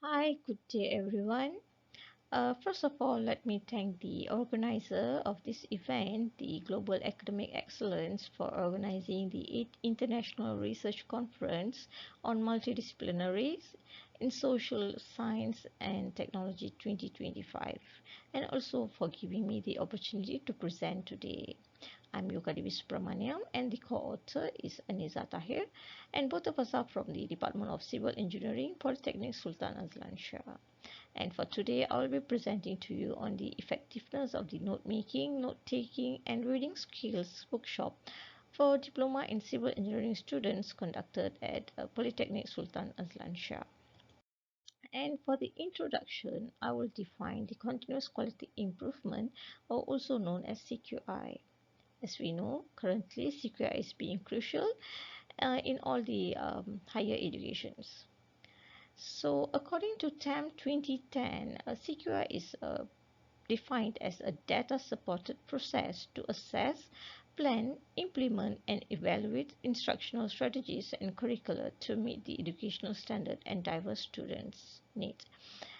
Hi, good day everyone. First of all, let me thank the organizer of this event, the Global Academic Excellence, for organizing the 8th International Research Conference on Multidisciplinaries in Social Science and Technology 2025, and also for giving me the opportunity to present today. I'm Yogadevi Supramaniam and the co-author is Aniza Tahir, and both of us are from the Department of Civil Engineering, Politeknik Sultan Azlan Shah. And for today, I will be presenting to you on the effectiveness of the note-making, note-taking and reading skills workshop for Diploma in Civil Engineering students conducted at Polytechnic Sultan Azlan Shah. And for the introduction, I will define the continuous quality improvement, or also known as CQI. As we know, currently CQI is being crucial in all the higher educations. So according to TAM 2010, CQI is defined as a data-supported process to assess, plan, implement, and evaluate instructional strategies and curricula to meet the educational standard and diverse students' needs.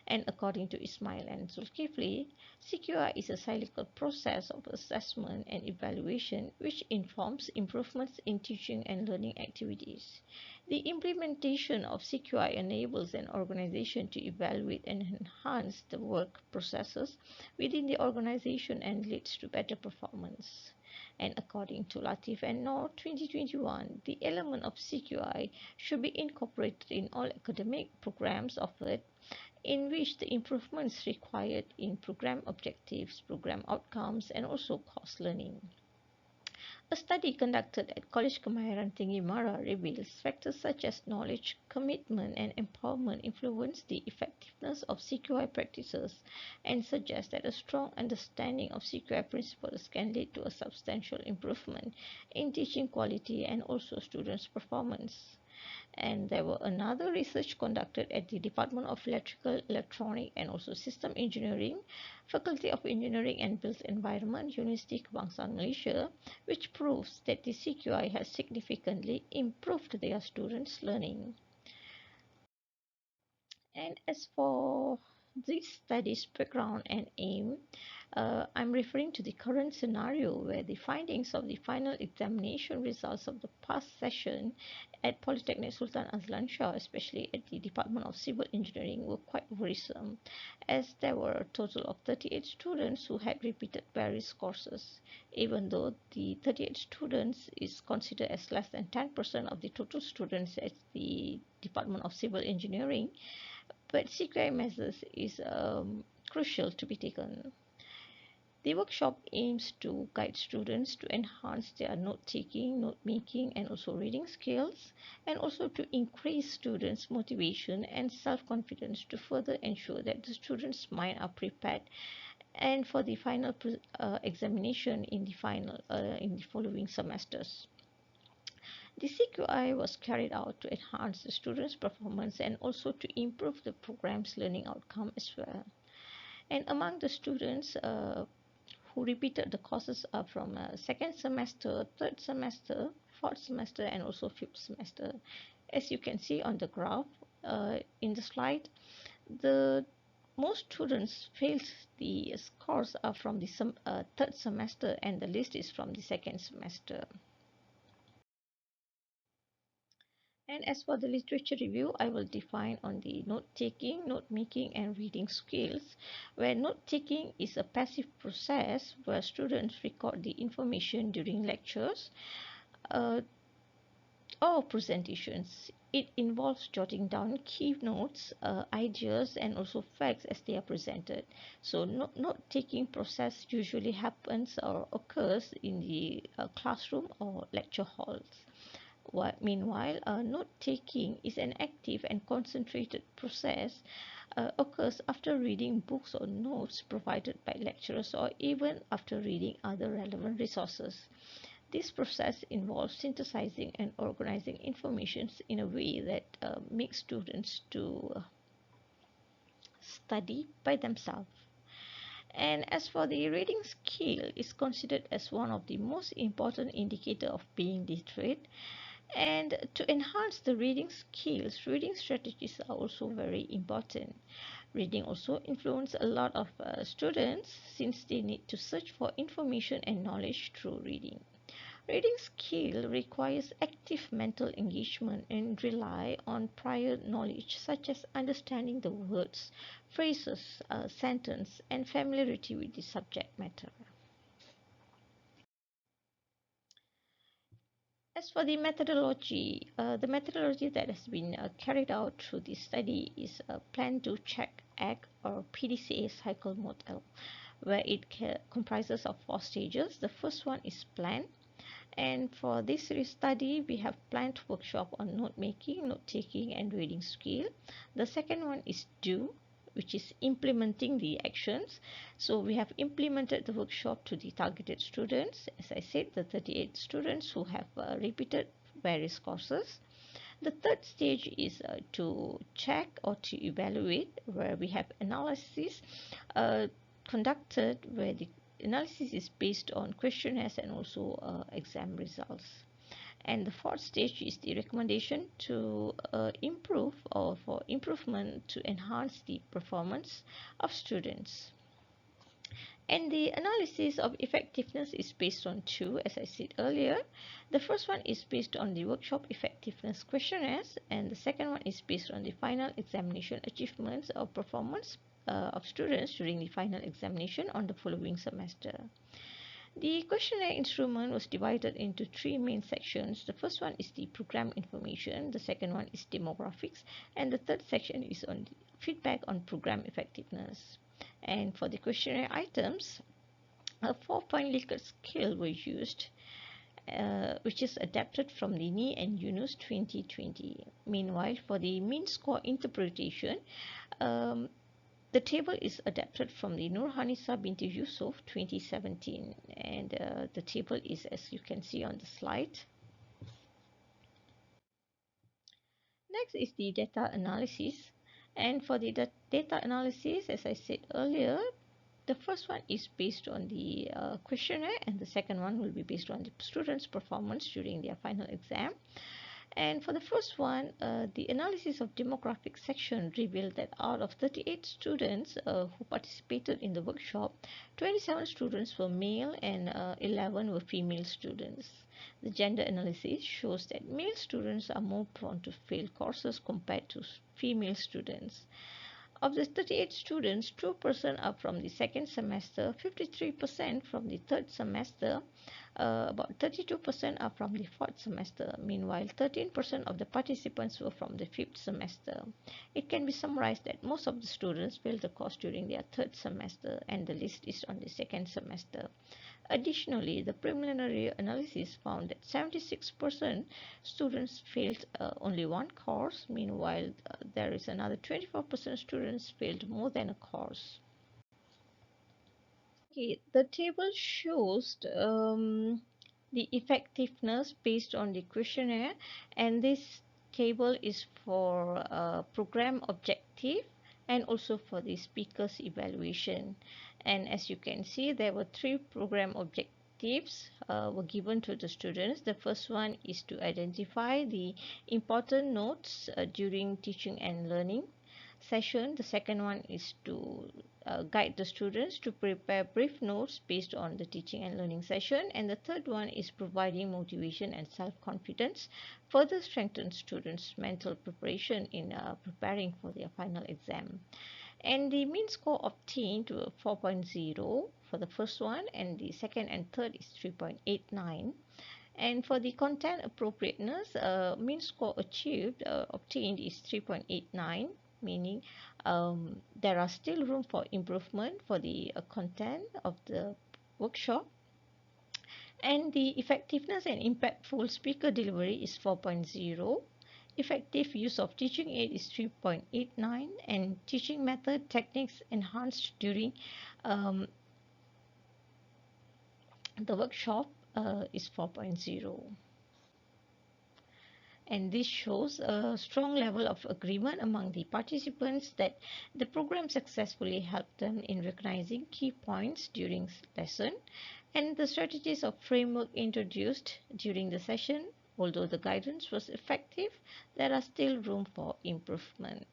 And according to Ismail and Zulkifli, CQI is a cyclical process of assessment and evaluation which informs improvements in teaching and learning activities. The implementation of CQI enables an organization to evaluate and enhance the work processes within the organization and leads to better performance. And according to Latif and Noor 2021, the element of CQI should be incorporated in all academic programs offered in which the improvements required in program objectives, program outcomes, and also course learning. A study conducted at College Kemahiran Tinggi Mara reveals factors such as knowledge, commitment, and empowerment influence the effectiveness of CQI practices and suggests that a strong understanding of CQI principles can lead to a substantial improvement in teaching quality and also students' performance. And there were another research conducted at the Department of Electrical, Electronic and also System Engineering, Faculty of Engineering and Built Environment, University Kebangsaan Malaysia, which proves that the CQI has significantly improved their students' learning. And as for this study's background and aim, I'm referring to the current scenario where the findings of the final examination results of the past session at Polytechnic Sultan Azlan Shah, especially at the Department of Civil Engineering, were quite worrisome, as there were a total of 38 students who had repeated various courses. Even though the 38 students is considered as less than 10% of the total students at the Department of Civil Engineering, but CQI measures is crucial to be taken. The workshop aims to guide students to enhance their note-taking, note-making, and also reading skills, and also to increase students' motivation and self-confidence to further ensure that the students' mind are prepared and for the final examination in the following semesters. The CQI was carried out to enhance the students' performance and also to improve the program's learning outcome as well. And among the students who repeated the courses are from second semester, third semester, fourth semester, and also fifth semester. As you can see on the graph in the slide, the most students failed the scores are from the third semester, and the list is from the second semester. And as for the literature review, I will define on the note-taking, note-making and reading skills, where note-taking is a passive process where students record the information during lectures or presentations. It involves jotting down key notes, ideas and also facts as they are presented. So note-taking process usually happens or occurs in the classroom or lecture halls. Meanwhile, note-taking is an active and concentrated process occurs after reading books or notes provided by lecturers or even after reading other relevant resources. This process involves synthesizing and organizing information in a way that makes students to study by themselves. And as for the reading skill, is considered as one of the most important indicator of being literate, And to enhance the reading skills, reading strategies are also very important. Reading also influences a lot of students since they need to search for information and knowledge through reading. Reading skill requires active mental engagement and rely on prior knowledge such as understanding the words, phrases, sentence, and familiarity with the subject matter. As for the methodology that has been carried out through this study is a plan to check act or PDCA cycle model, where it comprises of 4 stages. The first one is plan, and for this study, we have planned workshop on note making, note taking, and reading skill. The second one is do, which is implementing the actions. So we have implemented the workshop to the targeted students. As I said, the 38 students who have repeated various courses. The third stage is to check or to evaluate, where we have analysis uh, conducted, where the analysis is based on questionnaires and also exam results. And the fourth stage is the recommendation to improve or for improvement to enhance the performance of students. And the analysis of effectiveness is based on two, as I said earlier. The first one is based on the workshop effectiveness questionnaires, and the second one is based on the final examination achievements or performance of students during the final examination on the following semester. The questionnaire instrument was divided into 3 main sections. The first one is the program information, the second one is demographics, and the third section is on the feedback on program effectiveness. And for the questionnaire items, a 4-point Likert scale was used, which is adapted from the NI and Yunus 2020. Meanwhile, for the mean score interpretation, um, the table is adapted from the Nurhanisa binti Yusuf 2017, and the table is as you can see on the slide. Next is the data analysis, and for the data analysis, as I said earlier, the first one is based on the questionnaire, and the second one will be based on the students' performance during their final exam. And for the first one, the analysis of demographic section revealed that out of 38 students who participated in the workshop, 27 students were male and 11 were female students. The gender analysis shows that male students are more prone to fail courses compared to female students. Of the 38 students, 2% are from the second semester, 53% from the third semester, about 32% are from the fourth semester. Meanwhile, 13% of the participants were from the fifth semester. It can be summarized that most of the students failed the course during their third semester, and the list is on the second semester. Additionally, the preliminary analysis found that 76% students failed only one course. Meanwhile, there is another 24% students failed more than a course. Okay, the table shows the effectiveness based on the questionnaire, and this table is for program objective and also for the speaker's evaluation. And as you can see, there were 3 program objectives were given to the students. The first one is to identify the important notes during teaching and learning session. The second one is to guide the students to prepare brief notes based on the teaching and learning session, and the third one is providing motivation and self-confidence, further strengthen students' mental preparation in preparing for their final exam. And the mean score obtained to 4.0 for the first one, and the second and third is 3.89. And for the content appropriateness, mean score achieved obtained is 3.89, meaning there are still room for improvement for the content of the workshop. And the effectiveness and impactful speaker delivery is 4.0. Effective use of teaching aid is 3.89, and teaching method techniques enhanced during the workshop is 4.0. And this shows a strong level of agreement among the participants that the program successfully helped them in recognizing key points during lesson, and the strategies of framework introduced during the session Although the guidance was effective, there are still room for improvement.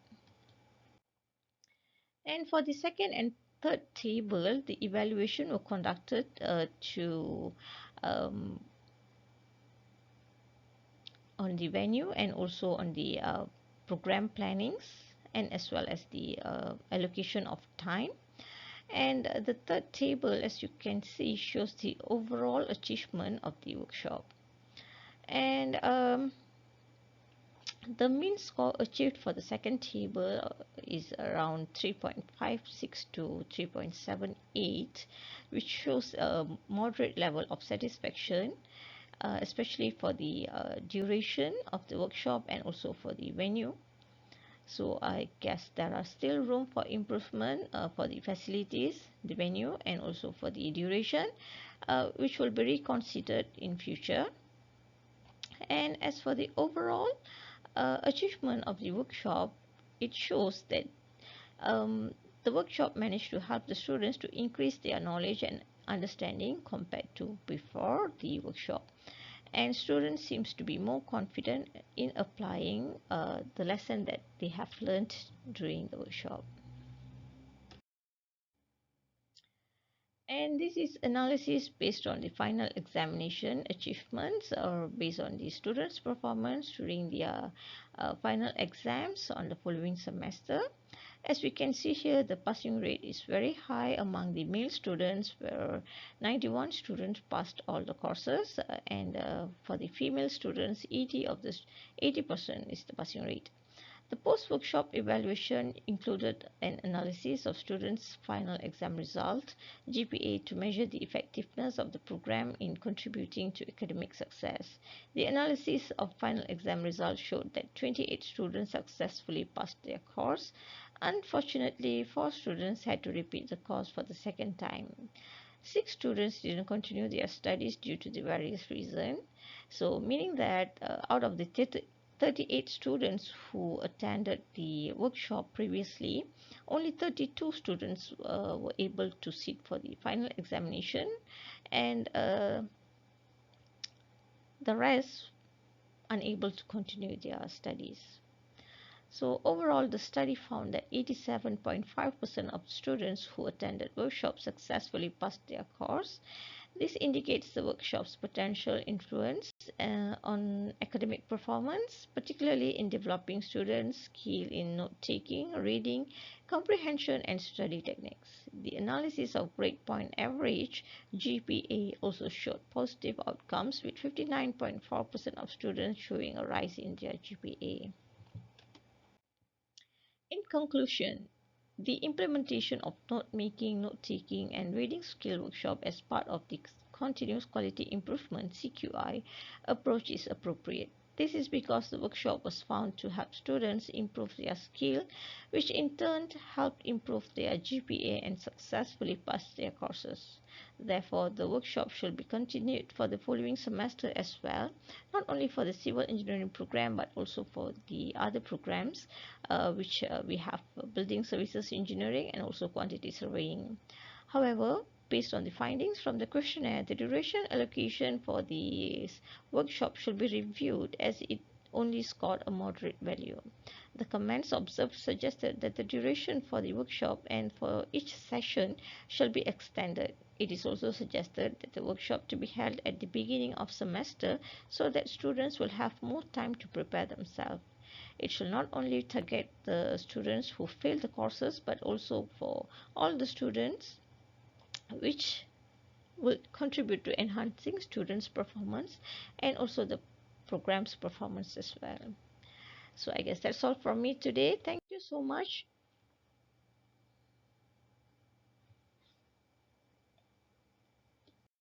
And for the second and third table, the evaluation were conducted to um, on the venue and also on the program plannings, and as well as the allocation of time. And the third table, as you can see, shows the overall achievement of the workshop. And the mean score achieved for the second table is around 3.56 to 3.78, which shows a moderate level of satisfaction, especially for the duration of the workshop and also for the venue. So I guess there are still room for improvement for the facilities, the venue, and also for the duration, which will be reconsidered in future. And as for the overall achievement of the workshop, it shows that um, the workshop managed to help the students to increase their knowledge and understanding compared to before the workshop. And students seems to be more confident in applying the lesson that they have learned during the workshop. And this is analysis based on the final examination achievements or based on the students' performance during their final exams on the following semester. As we can see here, the passing rate is very high among the male students, where 91 students passed all the courses, and for the female students, 80% is the passing rate. The post-workshop evaluation included an analysis of students' final exam result, GPA, to measure the effectiveness of the program in contributing to academic success. The analysis of final exam results showed that 28 students successfully passed their course. Unfortunately, 4 students had to repeat the course for the second time. 6 students didn't continue their studies due to the various reasons. So, meaning that out of the 38 students who attended the workshop previously, only 32 students were able to sit for the final examination, and the rest unable to continue their studies. So overall, the study found that 87.5% of students who attended workshops successfully passed their course. This indicates the workshop's potential influence on academic performance, particularly in developing students' skill in note-taking, reading, comprehension, and study techniques. The analysis of grade point average GPA also showed positive outcomes, with 59.4% of students showing a rise in their GPA. In conclusion, the implementation of note-making, note-taking, and reading skill workshop as part of the continuous quality improvement (CQI) approach is appropriate. This is because the workshop was found to help students improve their skill, which in turn helped improve their GPA and successfully pass their courses. Therefore, the workshop should be continued for the following semester as well, not only for the civil engineering program but also for the other programs, which we have building services engineering and also quantity surveying. However, based on the findings from the questionnaire, the duration allocation for this workshop should be reviewed, as it only scored a moderate value. The comments observed suggested that the duration for the workshop and for each session shall be extended. It is also suggested that the workshop to be held at the beginning of semester, so that students will have more time to prepare themselves. It should not only target the students who fail the courses, but also for all the students, which will contribute to enhancing students' performance and also the program's performance as well. So I guess that's all from me today. Thank you so much